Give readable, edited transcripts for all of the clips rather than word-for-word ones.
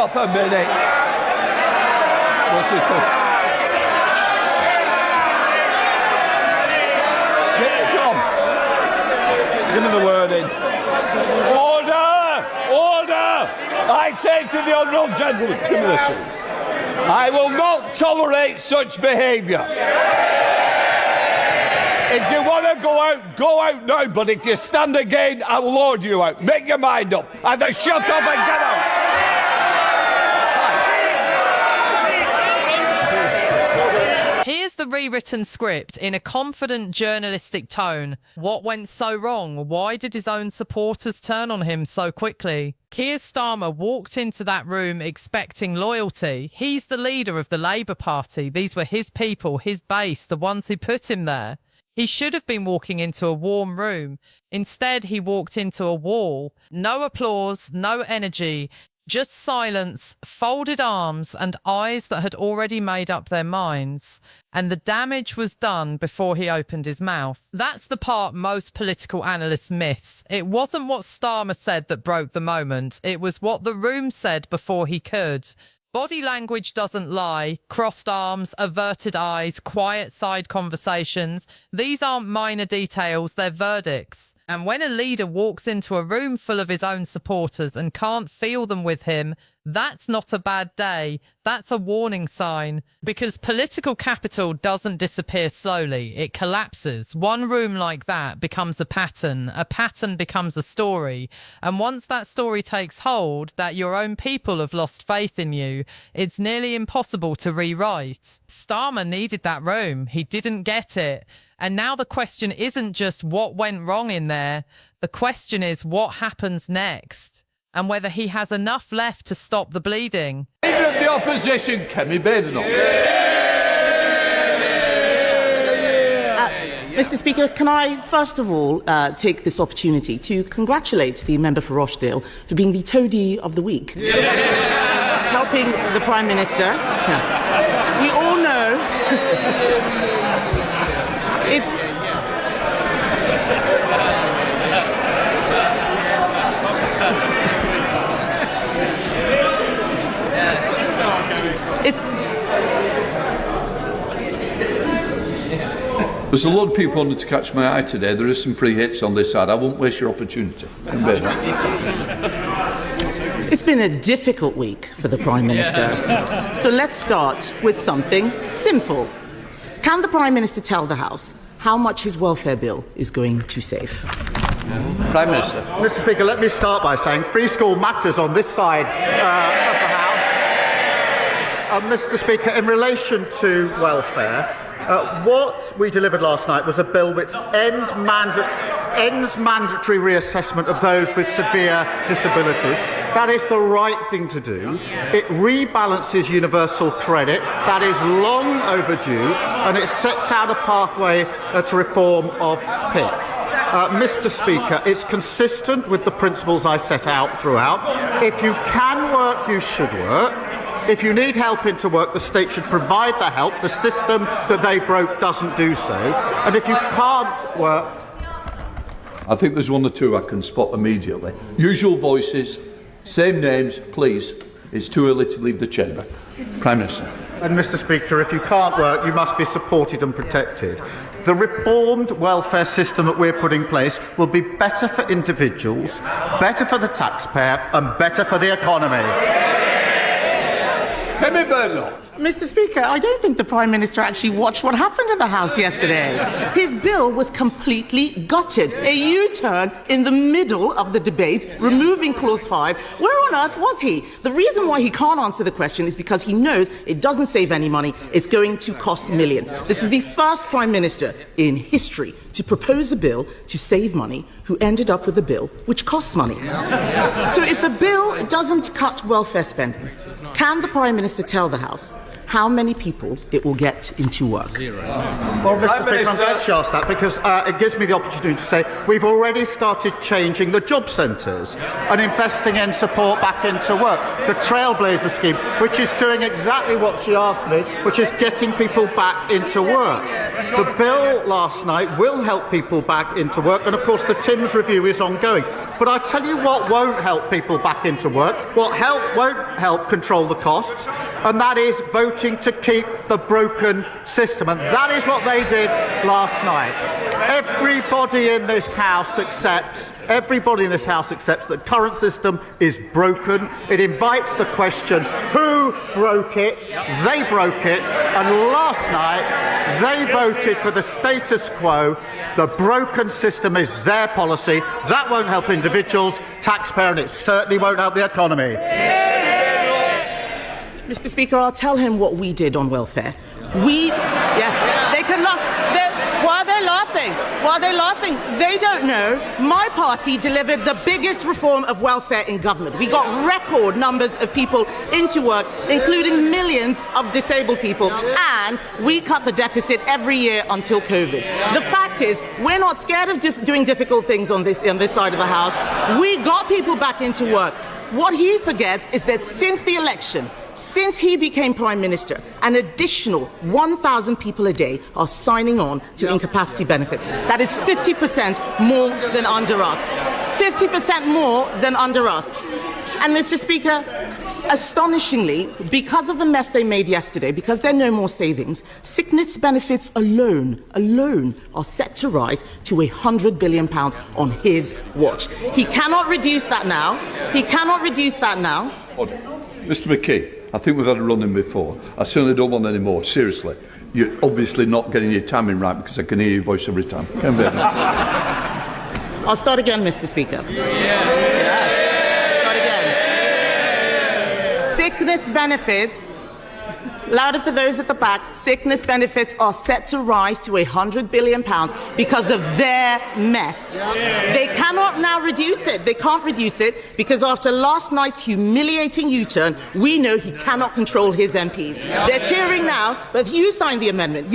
up a minute. What's it called? Come. Give me the word in. Order! Order! I say to the honourable gentleman, give me this. I will not tolerate such behaviour. If you want to go out now, but if you stand again, I will order you out. Make your mind up. Either shut up and get out. Here's the rewritten script in a confident journalistic tone. What went so wrong? Why did his own supporters turn on him so quickly? Keir Starmer walked into that room expecting loyalty. He's the leader of the Labour Party. These were his people, his base, the ones who put him there. He should have been walking into a warm room. Instead, he walked into a wall. No applause, no energy, just silence, folded arms, and eyes that had already made up their minds. And the damage was done before he opened his mouth. That's the part most political analysts miss. It wasn't what Starmer said that broke the moment. It was what the room said before he could. Body language doesn't lie. Crossed arms, averted eyes, quiet side conversations. These aren't minor details, they're verdicts. And when a leader walks into a room full of his own supporters and can't feel them with him, that's not a bad day. That's a warning sign. Because political capital doesn't disappear slowly. It collapses. One room like that becomes a pattern. A pattern becomes a story. And once that story takes hold, that your own people have lost faith in you, it's nearly impossible to rewrite. Starmer needed that room. He didn't get it. And now the question isn't just what went wrong in there. The question is what happens next and whether he has enough left to stop the bleeding. Leader of the opposition, Kemi Badenoch. Mr. Speaker, can I first of all take this opportunity to congratulate the member for Rochdale for being the toady of the week. Helping the Prime Minister. We all know There's a lot of people wanting to catch my eye today. There is some free hits on this side. I won't waste your opportunity. It's been a difficult week for the Prime Minister. So let's start with something simple. Can the Prime Minister tell the House how much his welfare bill is going to save? Prime Minister. Mr. Speaker, let me start by saying free school matters on this side of the House. Mr. Speaker, in relation to welfare, what we delivered last night was a bill which ends mandatory reassessment of those with severe disabilities. That is the right thing to do. It rebalances universal credit. That is long overdue, and it sets out a pathway to reform of PIP. Mr. Speaker, it's consistent with the principles I set out throughout. If you can work, you should work. If you need help into work, the state should provide the help. The system that they broke doesn't do so. And if you can't work... I think there's one or two I can spot immediately. Usual voices, same names, please. It's too early to leave the chamber. Prime Minister. And Mr. Speaker, if you can't work, you must be supported and protected. The reformed welfare system that we're putting in place will be better for individuals, better for the taxpayer and better for the economy. Kemi Badenoch. Mr. Speaker, I don't think the Prime Minister actually watched what happened in the House yesterday. His bill was completely gutted. A U-turn in the middle of the debate, removing Clause 5. Where on earth was he? The reason why he can't answer the question is because he knows it doesn't save any money. It's going to cost millions. This is the first Prime Minister in history to propose a bill to save money who ended up with a bill which costs money. So if the bill doesn't cut welfare spending, can the Prime Minister tell the House how many people it will get into work? Well, Mr. Speaker, I'm glad she asked that because it gives me the opportunity to say we've already started changing the job centres and investing in support back into work. The Trailblazer scheme, which is doing exactly what she asked me, which is getting people back into work. The bill last night will help people back into work, and of course the Timms review is ongoing. But I tell you what won't help people back into work, won't help control the costs, and that is voting to keep the broken system. And that is what they did last night. Everybody in this House accepts that the current system is broken. It invites the question, who broke it? They broke it. And last night, they voted for the status quo. The broken system is their policy. That won't help individuals, taxpayers, and it certainly won't help the economy. Mr. Speaker, I'll tell him what we did on welfare. Yes, they can laugh. While they're laughing, they don't know my party delivered the biggest reform of welfare in government. We got record numbers of people into work, including millions of disabled people, and we cut the deficit every year until COVID. The fact is, we're not scared of doing difficult things on this side of the House. We got people back into work. What he forgets is that since the election, since he became Prime Minister, an additional 1,000 people a day are signing on to incapacity benefits. That is 50% more than under us. 50% more than under us. And Mr. Speaker, astonishingly, because of the mess they made yesterday, because there are no more savings, sickness benefits alone are set to rise to £100 billion on his watch. He cannot reduce that now. Mr McKee, I think we've had a run-in before. I certainly don't want any more. Seriously. You're obviously not getting your timing right because I can hear your voice every time. I'll start again, Mr. Speaker. Start again. Sickness benefits, louder for those at the back, sickness benefits are set to rise to £100 billion because of their mess. They cannot now reduce it. They can't reduce it because after last night's humiliating U-turn, we know he cannot control his MPs. They're cheering now, but you signed the amendment.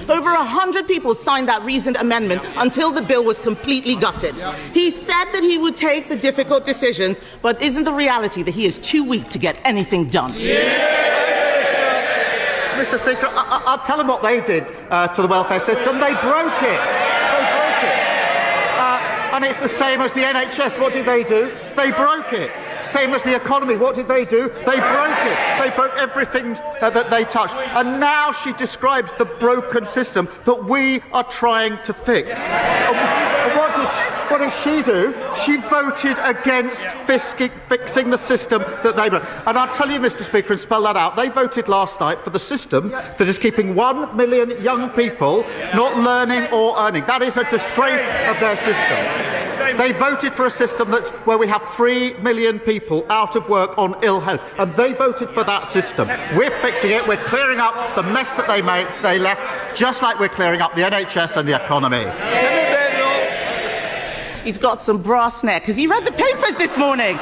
Over 100 people signed that reasoned amendment until the bill was completely gutted. He said that he would take the difficult decisions, but isn't the reality that he is too weak to get anything done? Mr. Speaker, I'll tell them what they did to the welfare system. They broke it. And it's the same as the NHS. What did they do? They broke it. Same as the economy. What did they do? They broke it. They broke everything that they touched. And now she describes the broken system that we are trying to fix. What did she do? She voted against fixing the system that they broke. And I'll tell you, Mr. Speaker, and spell that out, they voted last night for the system that is keeping 1 million young people not learning or earning. That is a disgrace of their system. They voted for a system where we have 3 million people out of work on ill health, and they voted for that system. We're fixing it. We're clearing up the mess that they left, just like we're clearing up the NHS and the economy. He's got some brass neck. Has he read the papers this morning?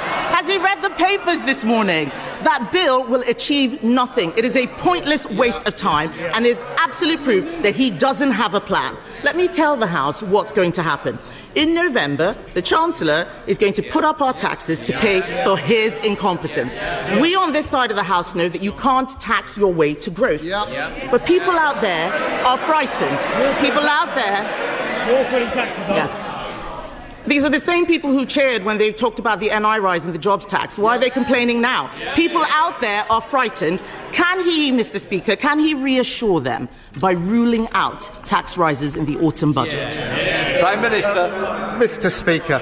That bill will achieve nothing. It is a pointless waste of time and is absolute proof that he doesn't have a plan. Let me tell the House what's going to happen. In November, the Chancellor is going to put up our taxes to pay for his incompetence. We on this side of the House know that you can't tax your way to growth. But people out there are frightened. Yes. These are the same people who cheered when they talked about the NI rise and the jobs tax. Why are they complaining now? People out there are frightened. Can he, Mr. Speaker, reassure them by ruling out tax rises in the autumn budget? Prime Minister. Mr. Speaker,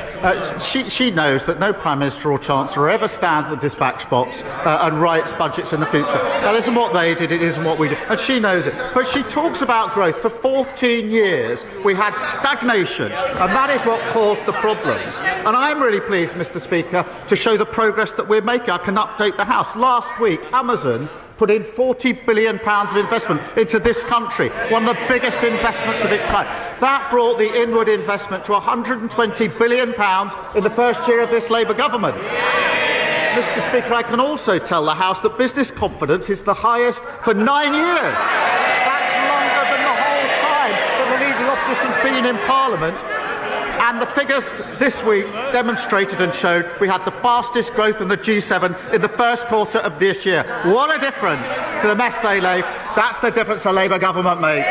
she knows that no Prime Minister or Chancellor ever stands at the dispatch box and writes budgets in the future. That isn't what they did, it isn't what we did. And she knows it. But she talks about growth. For 14 years, we had stagnation, and that is what caused the problems. And I'm really pleased, Mr. Speaker, to show the progress that we're making. I can update the House. Last week, Amazon put in £40 billion of investment into this country, one of the biggest investments of its time. That brought the inward investment to £120 billion in the first year of this Labour government. Mr. Speaker, I can also tell the House that business confidence is the highest for 9 years. That's longer than the whole time that the leading opposition's been in Parliament. And the figures this week demonstrated and showed we had the fastest growth in the G7 in the first quarter of this year. What a difference to the mess they left. That's the difference a Labour government made.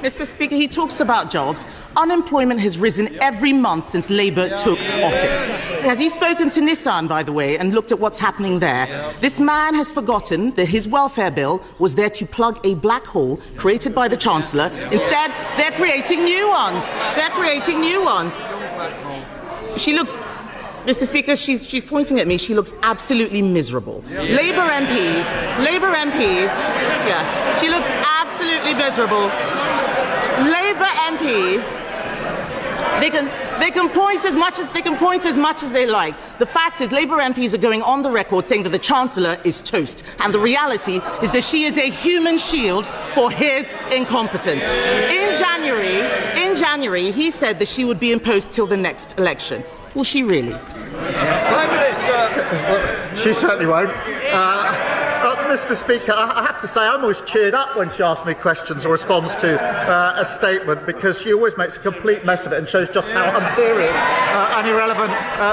Mr. Speaker, he talks about jobs. Unemployment has risen every month since Labour took office. Has he spoken to Nissan, by the way, and looked at what's happening there? This man has forgotten that his welfare bill was there to plug a black hole created by the Chancellor. Instead, they're creating new ones. She looks... Mr. Speaker, she's pointing at me. She looks absolutely miserable. Labour MPs, yeah, she looks absolutely miserable. Labour MPs, they can point as much as they like. The fact is, Labour MPs are going on the record saying that the Chancellor is toast, and the reality is that she is a human shield for his incompetence. In January, he said that she would be in post till the next election. Will she really? Prime Minister. She certainly won't. Mr. Speaker, I have to say I'm always cheered up when she asks me questions or responds to a statement, because she always makes a complete mess of it and shows just how unserious and irrelevant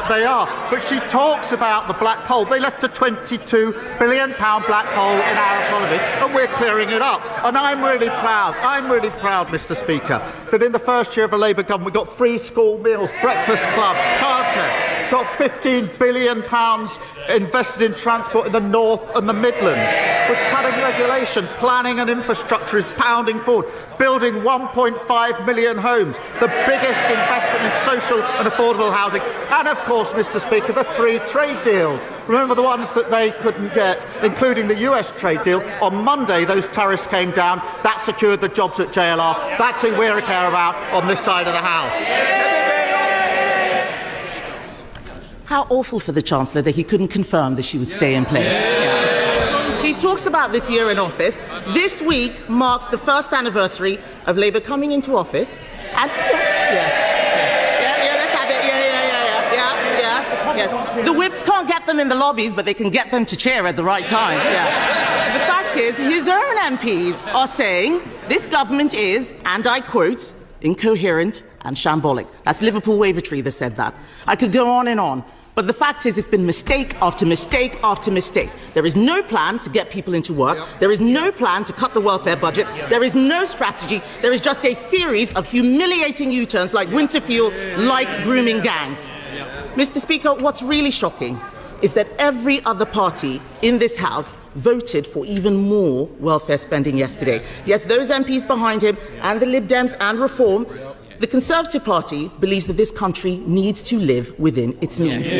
they are. But she talks about the black hole. They left a £22 billion black hole in our economy, and we're clearing it up. And I'm really proud, Mr. Speaker, that in the first year of a Labour government we got free school meals, breakfast clubs, childcare, got £15 billion invested in transport in the North and the Midlands. We're cutting regulation, planning and infrastructure is pounding forward, building 1.5 million homes, the biggest investment in social and affordable housing. And of course, Mr. Speaker, the 3 trade deals. Remember the ones that they couldn't get, including the US trade deal. On Monday, those tariffs came down. That secured the jobs at JLR. That's who we care about on this side of the House. How awful for the Chancellor that he couldn't confirm that she would stay in place. He talks about this year in office. This week marks the first anniversary of Labour coming into office. And let's have it. Yes. The whips can't get them in the lobbies, but they can get them to cheer at the right time. Yeah. The fact is, his own MPs are saying this government is, and I quote, incoherent and shambolic. That's Liverpool Wavertree that said that. I could go on and on. But the fact is, it's been mistake after mistake after mistake. There is no plan to get people into work. There is no plan to cut the welfare budget. There is no strategy. There is just a series of humiliating U-turns like winter fuel, like grooming gangs. Mr. Speaker, what's really shocking is that every other party in this House voted for even more welfare spending yesterday. Yes, those MPs behind him and the Lib Dems and Reform. The Conservative Party believes that this country needs to live within its means.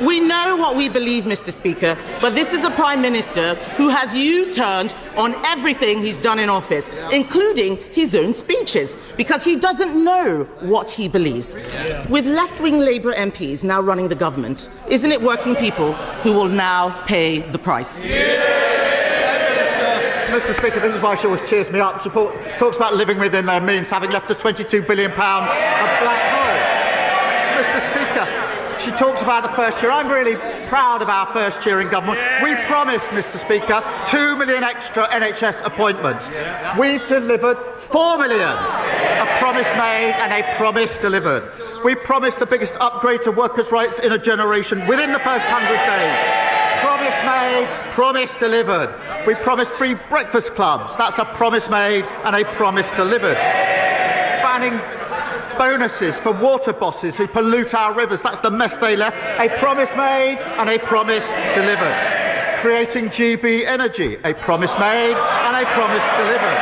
We know what we believe, Mr. Speaker, but this is a Prime Minister who has U-turned on everything he's done in office, including his own speeches, because he doesn't know what he believes. With left-wing Labour MPs now running the government, isn't it working people who will now pay the price? Mr. Speaker, this is why she always cheers me up. She talks about living within their means, having left a £22 billion black hole. Mr. Speaker, she talks about the first year. I'm really proud of our first year in government. We promised, Mr. Speaker, 2 million extra NHS appointments. We've delivered 4 million. A promise made and a promise delivered. We promised the biggest upgrade to workers' rights in a generation within the first 100 days. Promise made, promise delivered. We promised free breakfast clubs. That's a promise made and a promise delivered. Banning bonuses for water bosses who pollute our rivers. That's the mess they left. A promise made and a promise delivered. Creating GB Energy. A promise made and a promise delivered.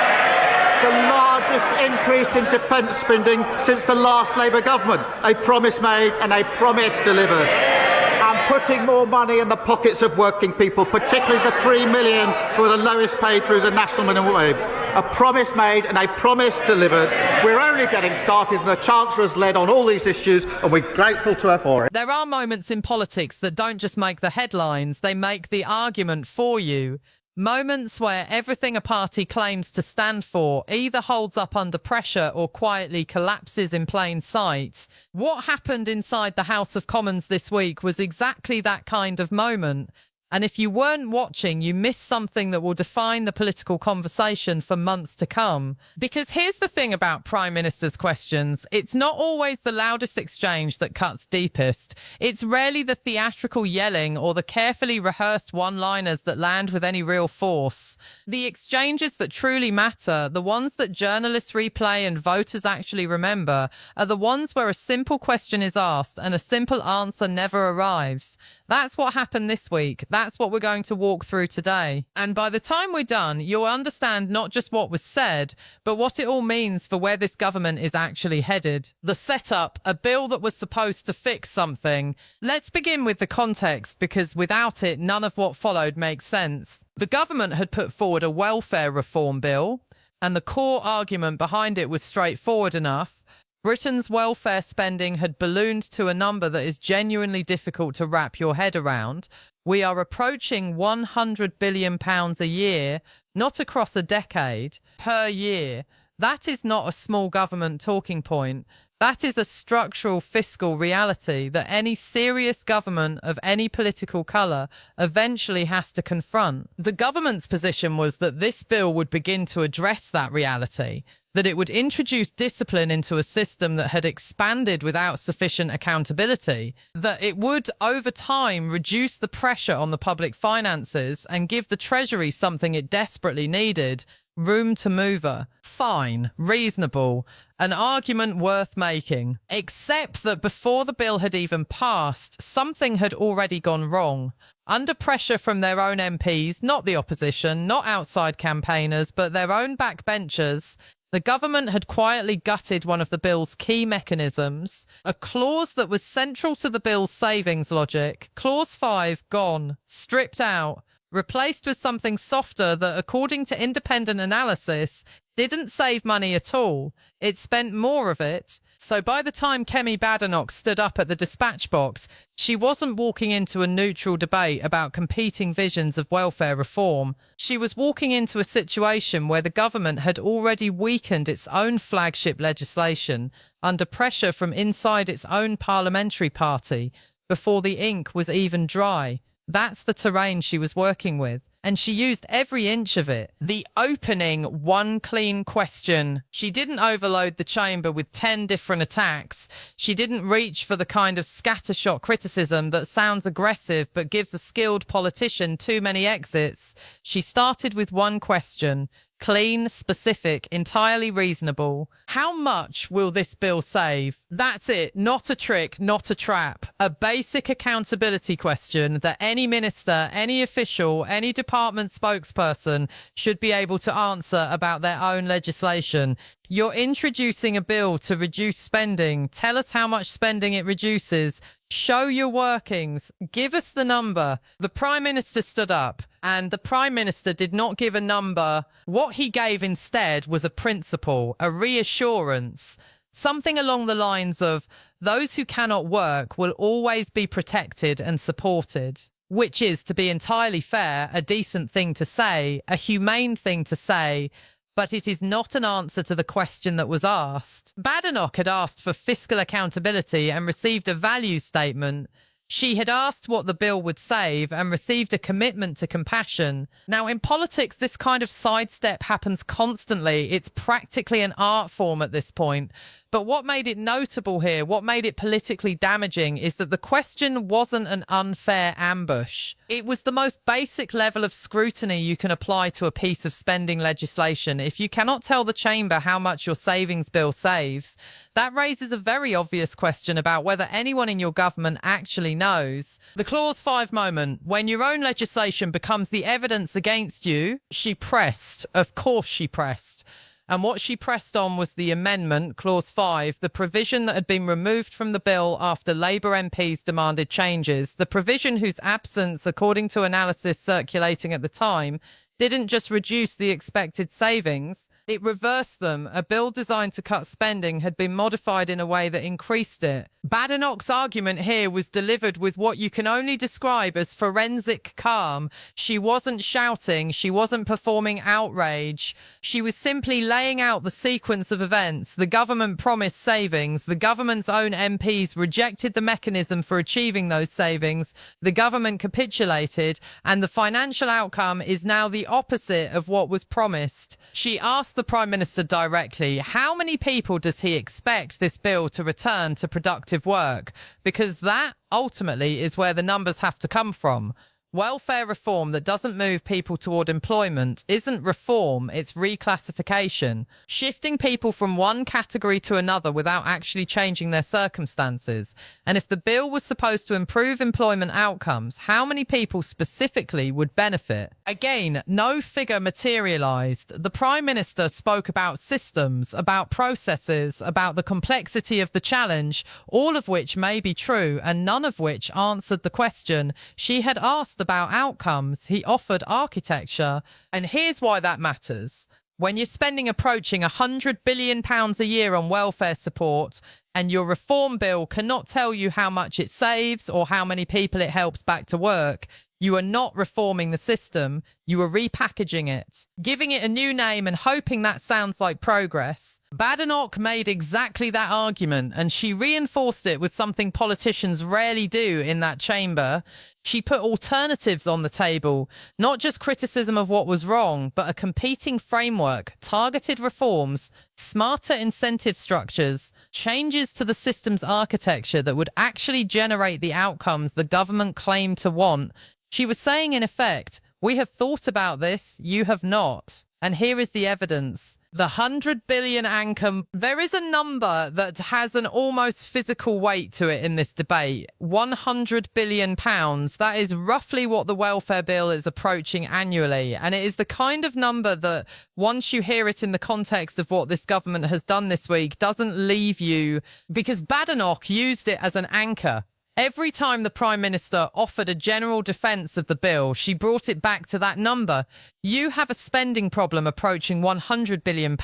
The largest increase in defence spending since the last Labour government. A promise made and a promise delivered. And putting more money in the pockets of working people, particularly the 3 million who are the lowest paid through the national minimum wage. A promise made and a promise delivered. We're only getting started, and the Chancellor's led on all these issues, and we're grateful to her for it. There are moments in politics that don't just make the headlines, they make the argument for you. Moments where everything a party claims to stand for either holds up under pressure or quietly collapses in plain sight. What happened inside the House of Commons this week was exactly that kind of moment. And if you weren't watching, you missed something that will define the political conversation for months to come. Because here's the thing about Prime Minister's questions. It's not always the loudest exchange that cuts deepest. It's rarely the theatrical yelling or the carefully rehearsed one-liners that land with any real force. The exchanges that truly matter, the ones that journalists replay and voters actually remember, are the ones where a simple question is asked and a simple answer never arrives. That's what happened this week. That's what we're going to walk through today. And by the time we're done, you'll understand not just what was said, but what it all means for where this government is actually headed. The setup, a bill that was supposed to fix something. Let's begin with the context, because without it, none of what followed makes sense. The government had put forward a welfare reform bill, and the core argument behind it was straightforward enough. Britain's welfare spending had ballooned to a number that is genuinely difficult to wrap your head around. We are approaching £100 billion a year, not across a decade, per year. That is not a small government talking point. That is a structural fiscal reality that any serious government of any political colour eventually has to confront. The government's position was that this bill would begin to address that reality, that it would introduce discipline into a system that had expanded without sufficient accountability, that it would, over time, reduce the pressure on the public finances and give the Treasury something it desperately needed, room to mover. Fine, reasonable, an argument worth making. Except that before the bill had even passed, something had already gone wrong. Under pressure from their own MPs, not the opposition, not outside campaigners, but their own backbenchers, the government had quietly gutted one of the bill's key mechanisms, a clause that was central to the bill's savings logic. Clause 5 gone, stripped out, replaced with something softer that, according to independent analysis, didn't save money at all. It spent more of it. So by the time Kemi Badenoch stood up at the dispatch box, she wasn't walking into a neutral debate about competing visions of welfare reform. She was walking into a situation where the government had already weakened its own flagship legislation under pressure from inside its own parliamentary party before the ink was even dry. That's the terrain she was working with, and she used every inch of it. The opening one clean question. She didn't overload the chamber with 10 different attacks. She didn't reach for the kind of scattershot criticism that sounds aggressive but gives a skilled politician too many exits. She started with one question. Clean, specific, entirely reasonable. How much will this bill save? That's it. Not a trick, not a trap. A basic accountability question that any minister, any official, any department spokesperson should be able to answer about their own legislation. You're introducing a bill to reduce spending. Tell us how much spending it reduces. Show your workings. Give us the number. The Prime Minister stood up, and the Prime Minister did not give a number. What he gave instead was a principle, a reassurance, something along the lines of, those who cannot work will always be protected and supported, which is, to be entirely fair, a decent thing to say, a humane thing to say, but it is not an answer to the question that was asked. Badenoch had asked for fiscal accountability and received a value statement. She had asked what the bill would save and received a commitment to compassion. Now, in politics, this kind of sidestep happens constantly. It's practically an art form at this point. But what made it notable here, what made it politically damaging, is that the question wasn't an unfair ambush. It was the most basic level of scrutiny you can apply to a piece of spending legislation. If you cannot tell the chamber how much your savings bill saves, that raises a very obvious question about whether anyone in your government actually knows. The Clause 5 moment, when your own legislation becomes the evidence against you, she pressed. Of course she pressed. And what she pressed on was the amendment, Clause 5, the provision that had been removed from the bill after Labour MPs demanded changes, the provision whose absence, according to analysis circulating at the time, didn't just reduce the expected savings, It reversed them. A bill designed to cut spending had been modified in a way that increased it. Badenoch's argument here was delivered with what you can only describe as forensic calm. She wasn't shouting. She wasn't performing outrage. She was simply laying out the sequence of events. The government promised savings. The government's own MPs rejected the mechanism for achieving those savings. The government capitulated, and the financial outcome is now the opposite of what was promised. She asked the Prime Minister directly, how many people does he expect this bill to return to productive work? Because that ultimately is where the numbers have to come from. Welfare reform that doesn't move people toward employment isn't reform, it's reclassification. Shifting people from one category to another without actually changing their circumstances. And if the bill was supposed to improve employment outcomes, how many people specifically would benefit? Again, no figure materialised. The Prime Minister spoke about systems, about processes, about the complexity of the challenge, all of which may be true and none of which answered the question she had asked about outcomes. He offered architecture, and here's why that matters. When you're spending approaching £100 billion a year on welfare support, and your reform bill cannot tell you how much it saves or how many people it helps back to work, you are not reforming the system, you are repackaging it, giving it a new name and hoping that sounds like progress. Badenoch made exactly that argument, and she reinforced it with something politicians rarely do in that chamber. She put alternatives on the table, not just criticism of what was wrong, but a competing framework, targeted reforms, smarter incentive structures, changes to the system's architecture that would actually generate the outcomes the government claimed to want. She was saying, in effect, we have thought about this, you have not. And here is the evidence. The 100 billion anchor, there is a number that has an almost physical weight to it in this debate. 100 billion pounds. That is roughly what the welfare bill is approaching annually. And it is the kind of number that, once you hear it in the context of what this government has done this week, doesn't leave you, because Badenoch used it as an anchor. Every time the Prime Minister offered a general defence of the bill, she brought it back to that number. You have a spending problem approaching £100 billion.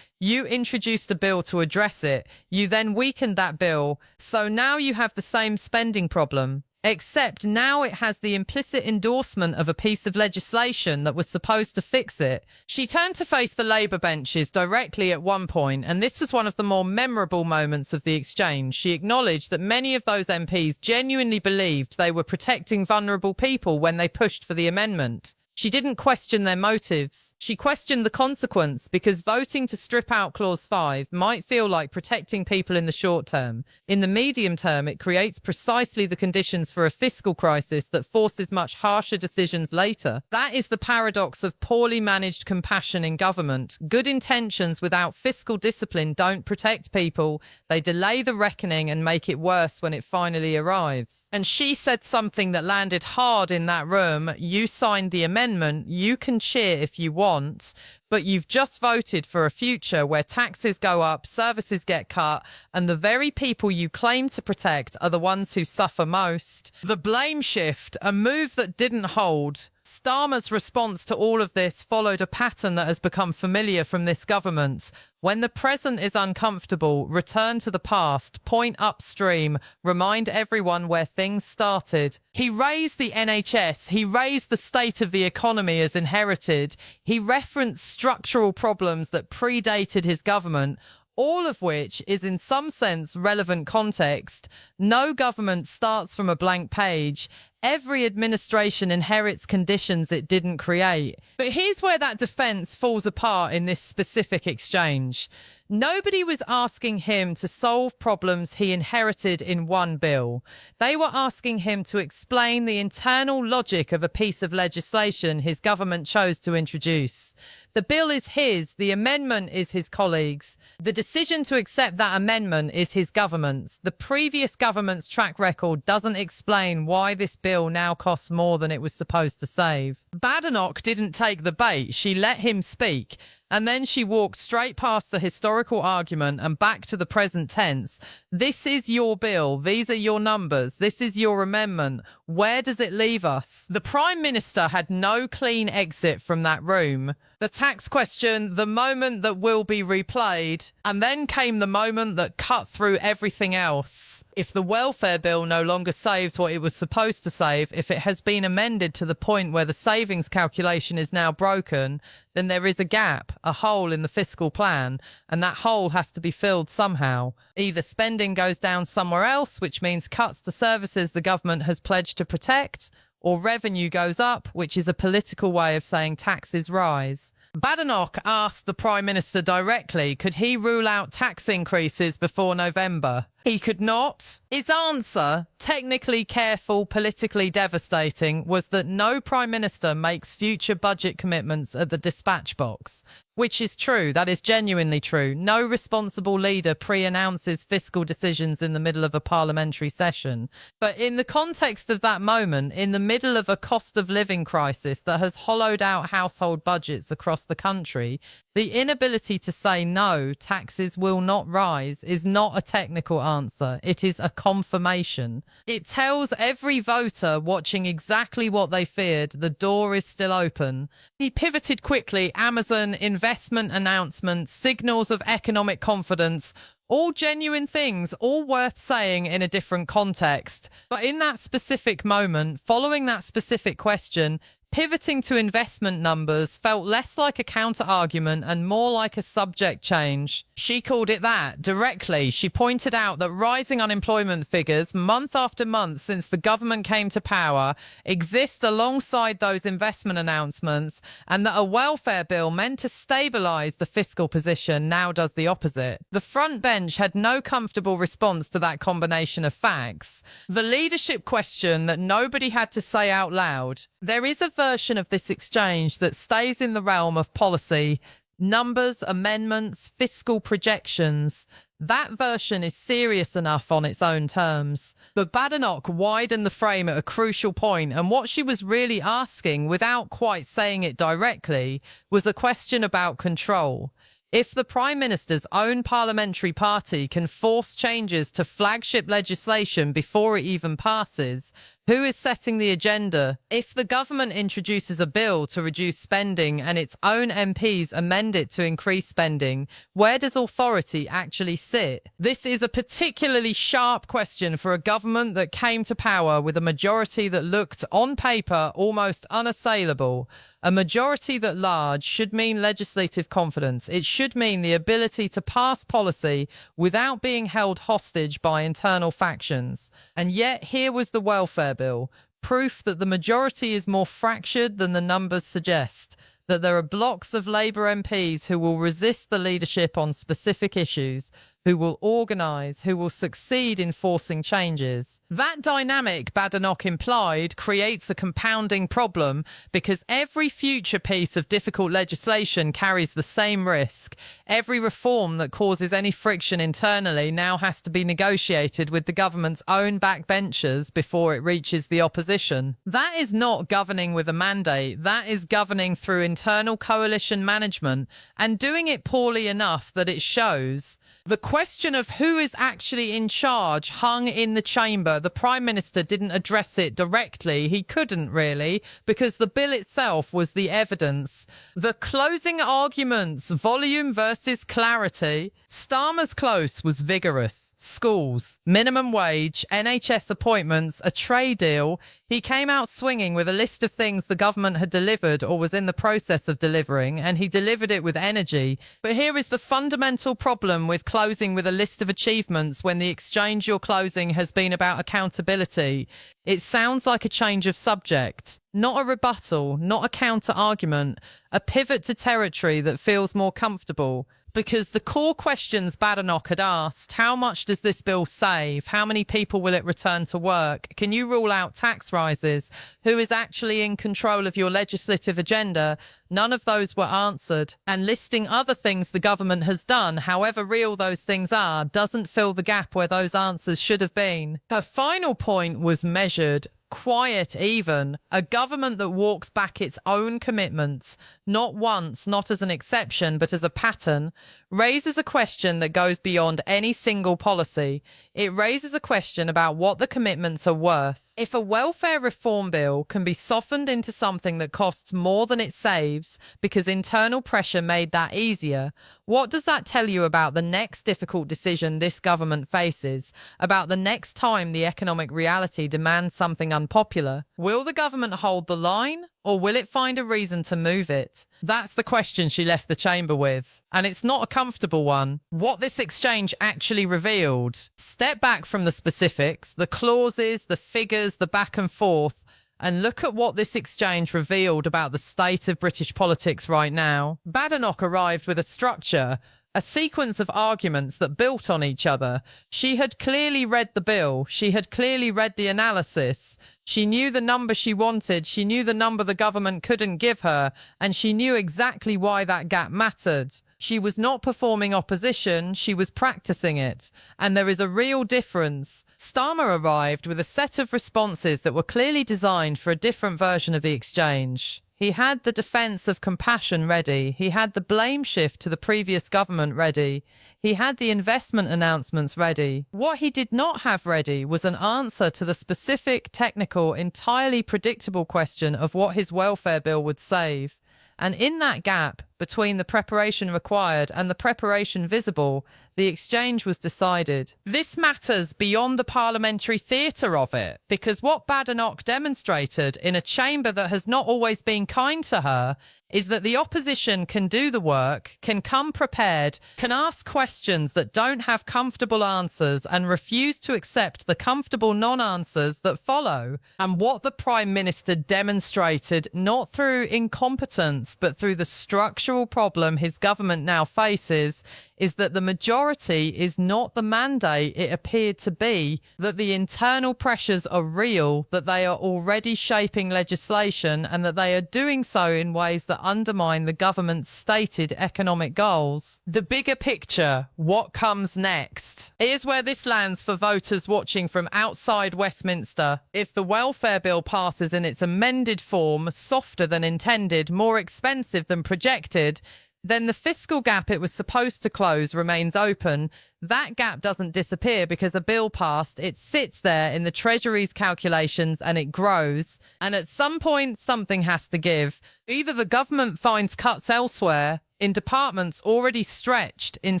You introduced a bill to address it. You then weakened that bill. So now you have the same spending problem. Except now it has the implicit endorsement of a piece of legislation that was supposed to fix it. She turned to face the Labour benches directly at one point, and this was one of the more memorable moments of the exchange. She acknowledged that many of those MPs genuinely believed they were protecting vulnerable people when they pushed for the amendment. She didn't question their motives. She questioned the consequence, because voting to strip out Clause 5 might feel like protecting people in the short term. In the medium term, it creates precisely the conditions for a fiscal crisis that forces much harsher decisions later. That is the paradox of poorly managed compassion in government. Good intentions without fiscal discipline don't protect people. They delay the reckoning and make it worse when it finally arrives. And she said something that landed hard in that room. You signed the amendment. You can cheer if you want, but you've just voted for a future where taxes go up, services get cut, and the very people you claim to protect are the ones who suffer most. The blame shift, a move that didn't hold. Starmer's response to all of this followed a pattern that has become familiar from this government. When the present is uncomfortable, return to the past, point upstream, remind everyone where things started. He raised the NHS, he raised the state of the economy as inherited, he referenced structural problems that predated his government, all of which is in some sense relevant context. No government starts from a blank page. Every administration inherits conditions it didn't create. But here's where that defence falls apart in this specific exchange. Nobody was asking him to solve problems he inherited in one bill. They were asking him to explain the internal logic of a piece of legislation his government chose to introduce. The bill is his, the amendment is his colleagues'. The decision to accept that amendment is his government's. The previous government's track record doesn't explain why this bill now costs more than it was supposed to save. Badenoch didn't take the bait. She let him speak. And then she walked straight past the historical argument and back to the present tense. This is your bill. These are your numbers. This is your amendment. Where does it leave us? The Prime Minister had no clean exit from that room. The tax question, the moment that will be replayed, and then came the moment that cut through everything else. If the welfare bill no longer saves what it was supposed to save, if it has been amended to the point where the savings calculation is now broken, then there is a gap, a hole in the fiscal plan, and that hole has to be filled somehow. Either spending goes down somewhere else, which means cuts to services the government has pledged to protect, or revenue goes up, which is a political way of saying taxes rise. Badenoch asked the Prime Minister directly, could he rule out tax increases before November? He could not. His answer, technically careful, politically devastating, was that no Prime Minister makes future budget commitments at the dispatch box. Which is true. That is genuinely true. No responsible leader pre-announces fiscal decisions in the middle of a parliamentary session. But in the context of that moment, in the middle of a cost of living crisis that has hollowed out household budgets across the country, the inability to say no, taxes will not rise, is not a technical answer. It is a confirmation. It tells every voter watching exactly what they feared. The door is still open. He pivoted quickly. Amazon, investment announcements, signals of economic confidence, all genuine things, all worth saying in a different context. But in that specific moment, following that specific question, pivoting to investment numbers felt less like a counter-argument and more like a subject change. She called it that directly. She pointed out that rising unemployment figures month after month since the government came to power exist alongside those investment announcements, and that a welfare bill meant to stabilise the fiscal position now does the opposite. The front bench had no comfortable response to that combination of facts. The leadership question that nobody had to say out loud. There is a version of this exchange that stays in the realm of policy, numbers, amendments, fiscal projections. That version is serious enough on its own terms. But Badenoch widened the frame at a crucial point, and what she was really asking, without quite saying it directly, was a question about control. If the Prime Minister's own parliamentary party can force changes to flagship legislation before it even passes, who is setting the agenda? If the government introduces a bill to reduce spending and its own MPs amend it to increase spending, where does authority actually sit? This is a particularly sharp question for a government that came to power with a majority that looked, on paper, almost unassailable. A majority that large should mean legislative confidence. It should mean the ability to pass policy without being held hostage by internal factions. And yet here was the welfare bill, proof that the majority is more fractured than the numbers suggest, that there are blocks of Labour MPs who will resist the leadership on specific issues, who will organise, who will succeed in forcing changes. That dynamic, Badenoch implied, creates a compounding problem because every future piece of difficult legislation carries the same risk. Every reform that causes any friction internally now has to be negotiated with the government's own backbenchers before it reaches the opposition. That is not governing with a mandate. That is governing through internal coalition management and doing it poorly enough that it shows. The question of who is actually in charge hung in the chamber. The Prime Minister didn't address it directly. He couldn't really, because the bill itself was the evidence. The closing arguments, volume versus clarity. Starmer's close was vigorous. Schools, minimum wage, NHS appointments, a trade deal. He came out swinging with a list of things the government had delivered or was in the process of delivering, and he delivered it with energy. But here is the fundamental problem with closing with a list of achievements when the exchange you're closing has been about accountability. It sounds like a change of subject, not a rebuttal, not a counter-argument, a pivot to territory that feels more comfortable. Because the core questions Badenoch had asked, how much does this bill save? How many people will it return to work? Can you rule out tax rises? Who is actually in control of your legislative agenda? None of those were answered. And listing other things the government has done, however real those things are, doesn't fill the gap where those answers should have been. Her final point was measured. Quiet even. A government that walks back its own commitments, not once, not as an exception, but as a pattern, raises a question that goes beyond any single policy. It raises a question about what the commitments are worth. If a welfare reform bill can be softened into something that costs more than it saves because internal pressure made that easier, what does that tell you about the next difficult decision this government faces, about the next time the economic reality demands something unpopular? Will the government hold the line, or will it find a reason to move it? That's the question she left the chamber with. And it's not a comfortable one. What this exchange actually revealed. Step back from the specifics, the clauses, the figures, the back and forth, and look at what this exchange revealed about the state of British politics right now. Badenoch arrived with a structure, a sequence of arguments that built on each other. She had clearly read the bill. She had clearly read the analysis. She knew the number she wanted. She knew the number the government couldn't give her, and she knew exactly why that gap mattered. She was not performing opposition, she was practicing it. And there is a real difference. Starmer arrived with a set of responses that were clearly designed for a different version of the exchange. He had the defence of compassion ready. He had the blame shift to the previous government ready. He had the investment announcements ready. What he did not have ready was an answer to the specific, technical, entirely predictable question of what his welfare bill would save. And in that gap between the preparation required and the preparation visible, the exchange was decided. This matters beyond the parliamentary theatre of it, because what Badenoch demonstrated in a chamber that has not always been kind to her is that the opposition can do the work, can come prepared, can ask questions that don't have comfortable answers and refuse to accept the comfortable non-answers that follow. And what the Prime Minister demonstrated, not through incompetence, but through the structural problem his government now faces, is that the majority is not the mandate it appeared to be, that the internal pressures are real, that they are already shaping legislation, and that they are doing so in ways that undermine the government's stated economic goals. The bigger picture, what comes next? Here's where this lands for voters watching from outside Westminster. If the welfare bill passes in its amended form, softer than intended, more expensive than projected, then the fiscal gap it was supposed to close remains open. That gap doesn't disappear because a bill passed. It sits there in the Treasury's calculations and it grows. And at some point, something has to give. Either the government finds cuts elsewhere, in departments already stretched, in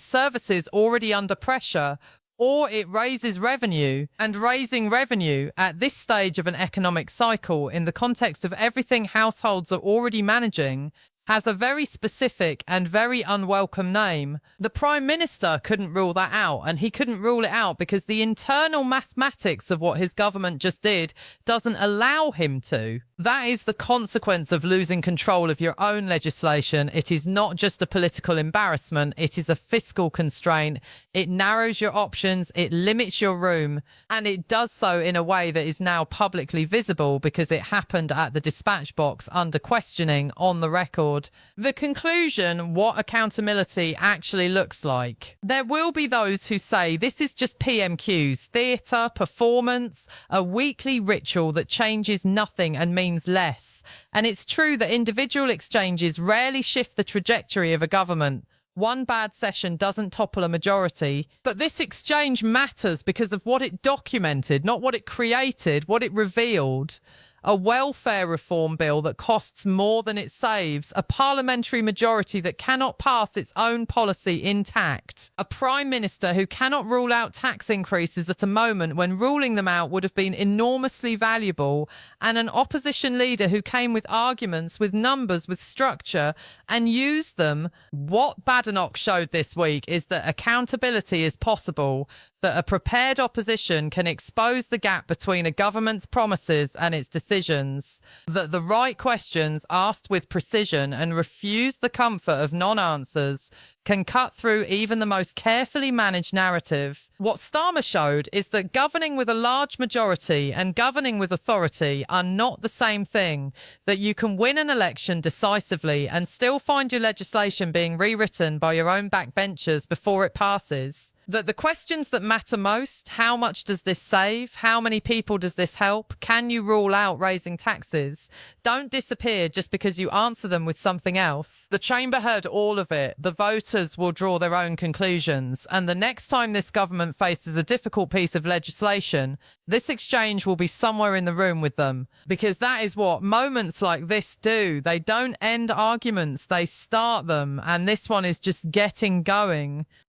services already under pressure, or it raises revenue. And raising revenue at this stage of an economic cycle, in the context of everything households are already managing, has a very specific and very unwelcome name. The Prime Minister couldn't rule that out, and he couldn't rule it out because the internal mathematics of what his government just did doesn't allow him to. That is the consequence of losing control of your own legislation. It is not just a political embarrassment, it is a fiscal constraint. It narrows your options, it limits your room, and it does so in a way that is now publicly visible because it happened at the dispatch box under questioning on the record. The conclusion, what accountability actually looks like. There will be those who say this is just PMQs, theatre, performance, a weekly ritual that changes nothing and means less. And it's true that individual exchanges rarely shift the trajectory of a government. One bad session doesn't topple a majority. But this exchange matters because of what it documented, not what it created, what it revealed. A welfare reform bill that costs more than it saves, a parliamentary majority that cannot pass its own policy intact, a prime minister who cannot rule out tax increases at a moment when ruling them out would have been enormously valuable, and an opposition leader who came with arguments, with numbers, with structure, and used them. What Badenoch showed this week is that accountability is possible, that a prepared opposition can expose the gap between a government's promises and its decisions, that the right questions asked with precision and refuse the comfort of non-answers can cut through even the most carefully managed narrative. What Starmer showed is that governing with a large majority and governing with authority are not the same thing, that you can win an election decisively and still find your legislation being rewritten by your own backbenchers before it passes. that the questions that matter most, how much does this save? How many people does this help? Can you rule out raising taxes? Don't disappear just because you answer them with something else. The chamber heard all of it. The voters will draw their own conclusions. And the next time this government faces a difficult piece of legislation, this exchange will be somewhere in the room with them. Because that is what moments like this do. They don't end arguments, they start them. And this one is just getting going.